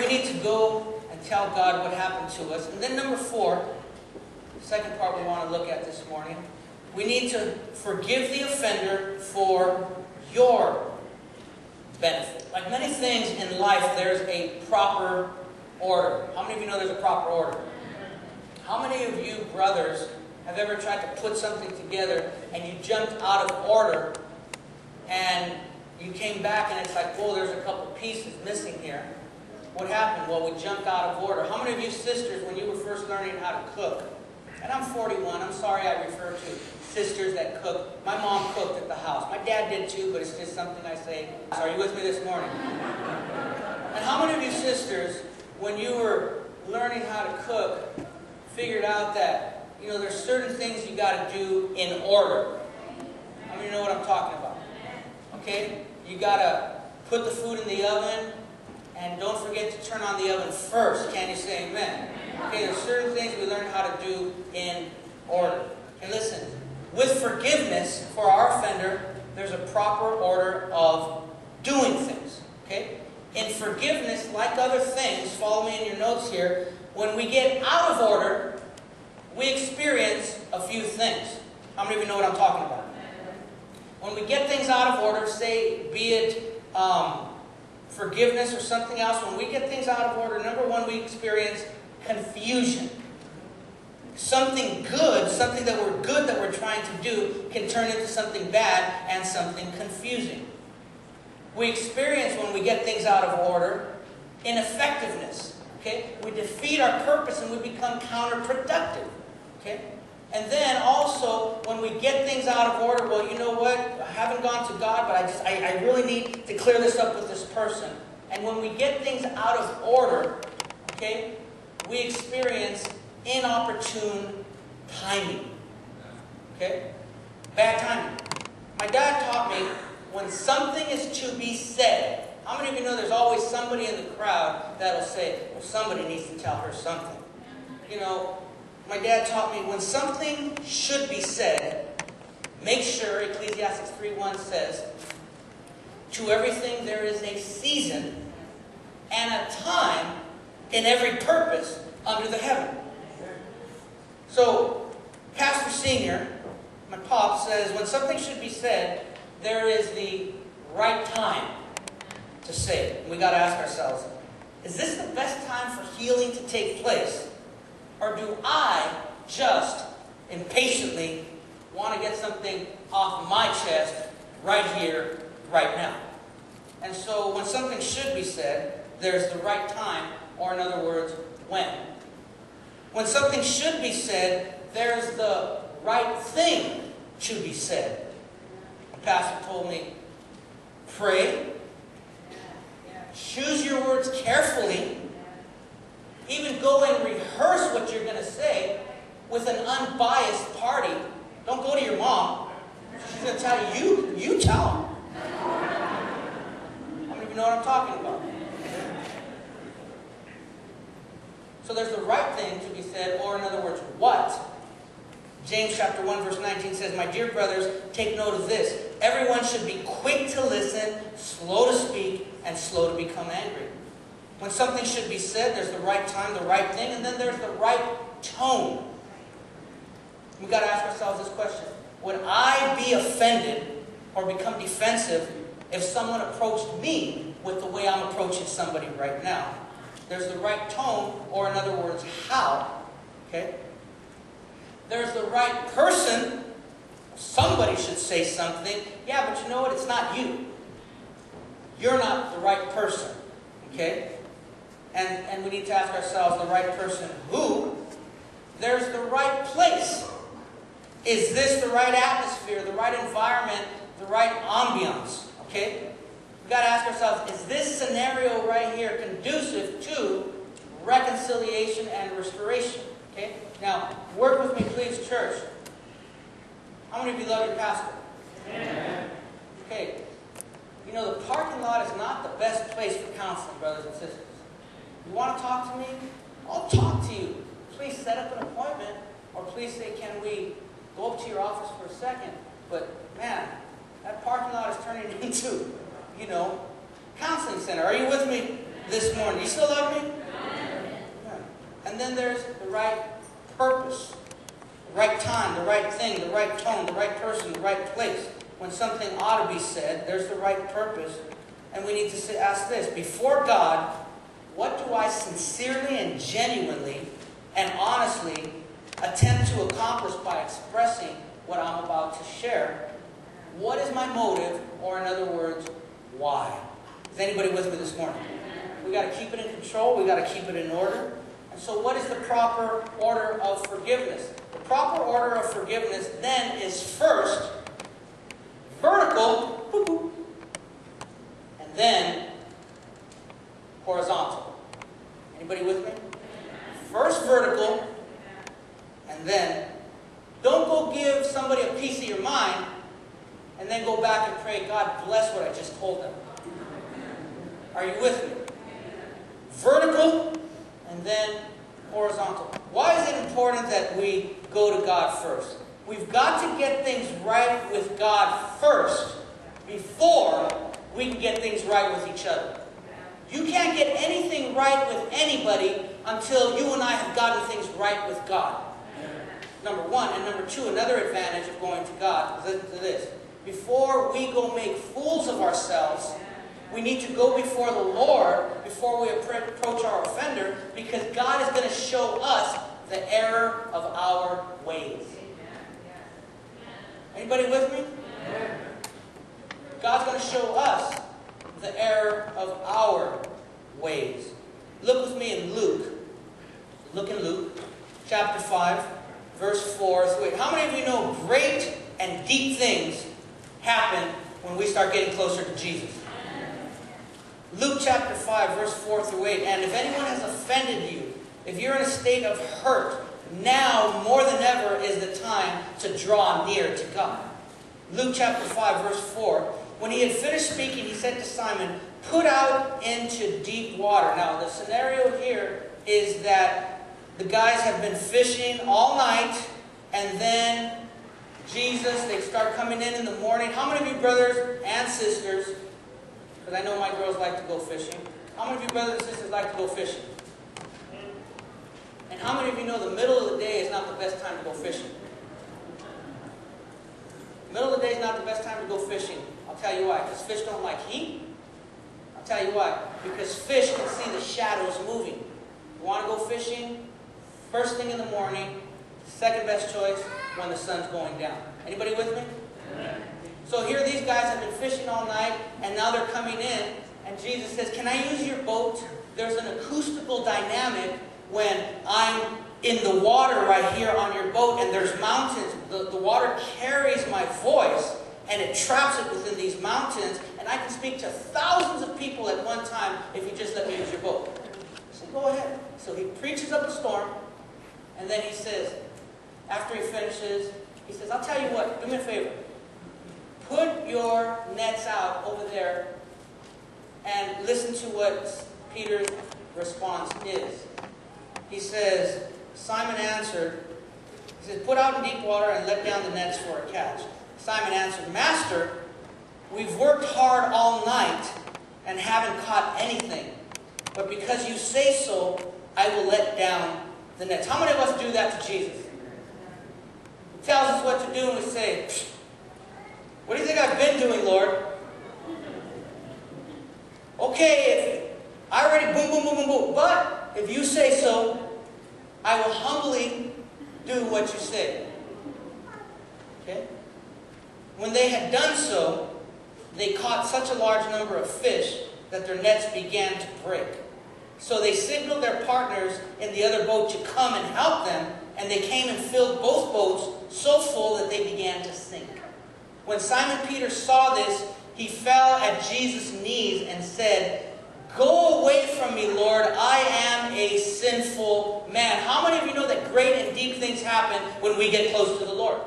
we need to go and tell God what happened to us. And then number 4, the second part we want to look at this morning, we need to forgive the offender for your benefit. Like many things in life, there's a proper order. How many of you know there's a proper order? How many of you brothers have ever tried to put something together and you jumped out of order and you came back and it's like, whoa, there's a couple pieces missing here. What happened? Well, we jumped out of order. How many of you sisters, when you were first learning how to cook, and I'm 41, I'm sorry I refer to sisters that cook. My mom cooked at the house. My dad did too, but it's just something I say. So are you with me this morning? And how many of you sisters, when you were learning how to cook, figured out that, you know, there's certain things you got to do in order? How many know what I'm talking about? Okay? You got to put the food in the oven, and don't forget to turn on the oven first. Can you say amen? Okay, there's certain things we learn how to do in order. Okay, listen. With forgiveness for our offender, there's a proper order of doing things. Okay? In forgiveness, like other things, follow me in your notes here, when we get out of order, we experience a few things. How many of you know what I'm talking about? When we get things out of order, say, be it forgiveness or something else, when we get things out of order, number 1, we experience confusion. Something good, something that we're good that we're trying to do, can turn into something bad and something confusing. We experience, when we get things out of order, ineffectiveness. Okay? We defeat our purpose and we become counterproductive. Okay? And then also, when we get things out of order, well, you know what? I haven't gone to God, but I really need to clear this up with this person. And when we get things out of order, okay, we experience inopportune timing. Okay? Bad timing. My dad taught me, when something is to be said, how many of you know there's always somebody in the crowd that'll say, well, somebody needs to tell her something. You know, my dad taught me, when something should be said, make sure, Ecclesiastes 3:1 says, to everything there is a season and a time in every purpose under the heaven. So, Pastor Senior, my pop, says, when something should be said, there is the right time to say it. We got to ask ourselves, is this the best time for healing to take place? Or do I just impatiently want to get something off my chest right here, right now? And so when something should be said, there's the right time, or in other words, when. When something should be said, there's the right thing to be said. The pastor told me, pray, choose your words carefully, even go and rehearse what you're going to say with an unbiased party. Don't go to your mom. She's going to tell you, you tell them. How many of you know what I'm talking about? So there's the right thing to be said, or in other words, what? James chapter 1 verse 19 says, my dear brothers, take note of this. Everyone should be quick to listen, slow to speak, and slow to become angry. When something should be said, there's the right time, the right thing, and then there's the right tone. We've got to ask ourselves this question. Would I be offended or become defensive if someone approached me with the way I'm approaching somebody right now? There's the right tone, or in other words, how. Okay? There's the right person. Somebody should say something. Yeah, but you know what? It's not you. You're not the right person. Okay? And we need to ask ourselves, the right person who? There's the right place. Is this the right atmosphere, the right environment, the right ambiance? Okay? We've got to ask ourselves, is this scenario right here conducive to reconciliation and restoration? Okay? Now, work with me, please, church. How many of you love your pastor? Amen. Okay. You know, the parking lot is not the best place for counseling, brothers and sisters. You want to talk to me? I'll talk to you. Please set up an appointment, or please say, can we go up to your office for a second? But, man, that parking lot is turning into, you know, counseling center. Are you with me this morning? You still love me? Yeah. And then there's the right purpose, the right time, the right thing, the right tone, the right person, the right place. When something ought to be said, there's the right purpose. And we need to ask this: before God, what do I sincerely and genuinely and honestly attempt to accomplish by expressing what I'm about to share? What is my motive, or in other words, why? Is anybody with me this morning? We got to keep it in control. We got to keep it in order. And so what is the proper order of forgiveness? The proper order of forgiveness then is first vertical, and then horizontal. Anybody with me? First vertical, and then don't go give somebody a piece of your mind and then go back and pray, God bless what I just told them. Are you with me? Vertical, and then horizontal. Why is it important that we go to God first? We've got to get things right with God first before we can get things right with each other. You can't get anything right with anybody until you and I have gotten things right with God. Number one. And number two, another advantage of going to God is this. Before we go make fools of ourselves, we need to go before the Lord before we approach our offender, because God is going to show us the error of our ways. Anybody with me? God's going to show us the error of our ways. Look with me in Luke. Look in Luke, chapter 5, verse 4 through 8. How many of you know great and deep things happen when we start getting closer to Jesus? Luke chapter 5, verse 4 through 8. And if anyone has offended you, if you're in a state of hurt, now more than ever is the time to draw near to God. Luke chapter 5, verse 4. When he had finished speaking, he said to Simon, put out into deep water. Now, the scenario here is that the guys have been fishing all night, and then Jesus, they start coming in the morning. How many of you brothers and sisters, because I know my girls like to go fishing, how many of you brothers and sisters like to go fishing? And how many of you know the middle of the day is not the best time to go fishing? Middle of the day is not the best time to go fishing. I'll tell you why. Because fish don't like heat. I'll tell you why. Because fish can see the shadows moving. You want to go fishing? First thing in the morning. Second best choice when the sun's going down. Anybody with me? So here these guys have been fishing all night, and now they're coming in, and Jesus says, can I use your boat? There's an acoustical dynamic when I'm in the water right here on your boat, and there's mountains. The water carries my voice, and it traps it within these mountains, and I can speak to thousands of people at one time if you just let me use your boat. So go ahead. So he preaches up a storm, and then he says, after he finishes, he says, I'll tell you what, do me a favor. Put your nets out over there and listen to what Peter's response is. He says, Simon answered, he says, put out in deep water and let down the nets for a catch. Simon answered, Master, we've worked hard all night and haven't caught anything. But because you say so, I will let down the nets. How many of us do that to Jesus? He tells us what to do and we say, what do you think I've been doing, Lord? Okay, I already boom, boom, boom, boom, boom. But if you say so, I will humbly do what you say. Okay? When they had done so, they caught such a large number of fish that their nets began to break. So they signaled their partners in the other boat to come and help them, and they came and filled both boats so full that they began to sink. When Simon Peter saw this, he fell at Jesus' knees and said, Go away from me, Lord, I am a sinful man. How many of you know that great and deep things happen when we get close to the Lord?